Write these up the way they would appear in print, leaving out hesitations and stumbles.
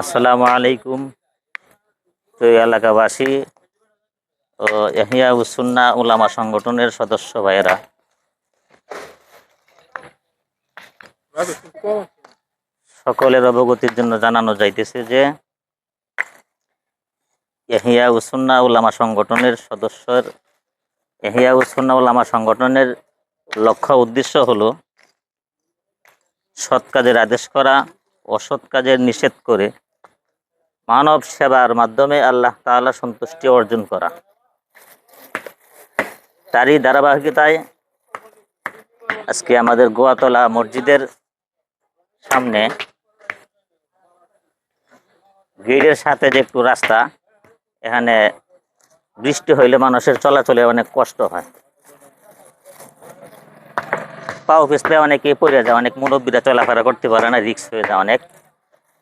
আসসালামু আলাইকুম। তো এলাকাবাসী ও ইহয়া সুন্নাহ উলামা সংগঠনের সদস্য ভাইয়েরা, সকলের অবগতির জন্য জানানো যাইতেছে যে ইহয়া সুন্নাহ উলামা সংগঠনের ইহয়া সুন্নাহ উলামা সংগঠনের লক্ষ্য উদ্দেশ্য হলো সৎ কাজের আদেশ করা, অসৎ কাজের নিষেধ করে মানব সেবার মাধ্যমে আল্লাহ তাআলা সন্তুষ্টি অর্জন করা। তারই ধারাবাহিকতায় আজকে আমাদের গোয়াতলা মসজিদের সামনে গেটের সাথে যে একটু রাস্তা, এখানে বৃষ্টি হইলে মানুষের চলাচলে অনেক কষ্ট হয়, পাও পিছলে অনেকেই পড়ে যায়, অনেক মুরব্বীরা চলাফেরা করতে পারে না, রিস্ক হয়ে যায় অনেক।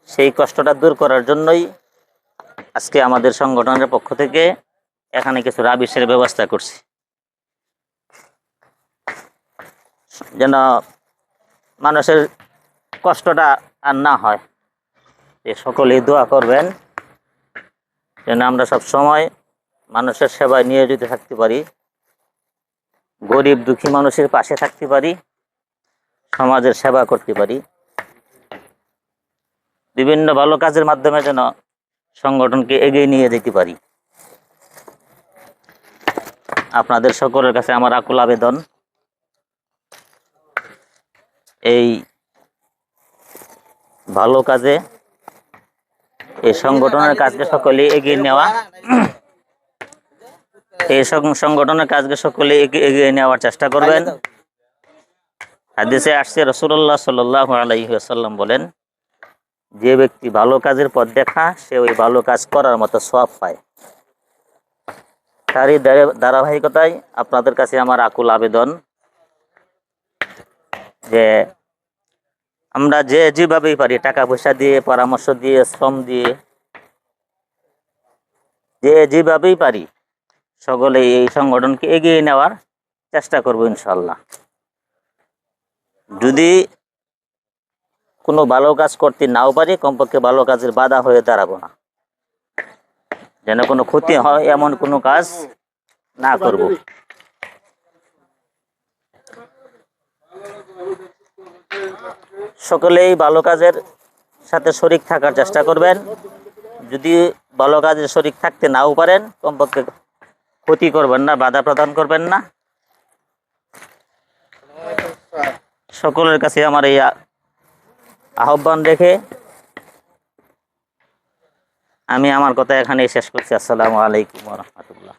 সেই কষ্টটা দূর করার জন্যই আজকে আমাদের সংগঠনের পক্ষ থেকে এখানে কিছু রাবিশের ব্যবস্থা করছি, যেন মানুষের কষ্টটা আর না হয়। সকলেই দোয়া করবেন যেন আমরা সব সময় মানুষের সেবায় নিয়োজিত থাকতে পারি, গরিব দুঃখী মানুষের পাশে থাকতে পারি, সমাজের সেবা করতে পারি, বিভিন্ন ভালো কাজের মাধ্যমে যেন সংগঠনকে এগিয়ে নিয়ে যেতে পারি। আপনাদের সকলের কাছে আমার আকুল আবেদন, এই ভালো কাজে, এই সংগঠনের কাজকে সকলে এগিয়ে নেওয়া, এই সংগঠনের কাজকে সকলে এগিয়ে নেওয়ার চেষ্টা করবেন। হাদিসে আসছে, রাসূলুল্লাহ সাল্লাল্লাহু আলাইহি ওয়াসাল্লাম বলেন, যে ব্যক্তি ভালো কাজের পথ দেখা, সে ওই ভালো কাজ করার মতো সওয়াব পায়। তারই ধারাবাহিকতায় আপনাদের কাছে আমার আকুল আবেদন যে আমরা যেভাবেই পারি, টাকা পয়সা দিয়ে, পরামর্শ দিয়ে, শ্রম দিয়ে, যেভাবেই পারি সকলে এই সংগঠনকে এগিয়ে নেওয়ার চেষ্টা করব ইনশাল্লাহ। যদি কোনো ভালো কাজ করতে নাও পারি, কমপক্ষে ভালো কাজের বাধা হয়ে দাঁড়াবো না, যেন কোনো ক্ষতি হয় এমন কোনো কাজ না করব। সকলেই ভালো কাজের সাথে শরিক থাকার চেষ্টা করবেন। যদি ভালো কাজে শরিক থাকতে নাও পারেন, কমপক্ষে ক্ষতি করবেন না, বাধা প্রদান করবেন না। সকলের কাছে আমার এই আহ্বান রেখে আমি আমার কথা এখানেই শেষ করছি। আসসালামু আলাইকুম ওয়া রাহমাতুল্লাহ।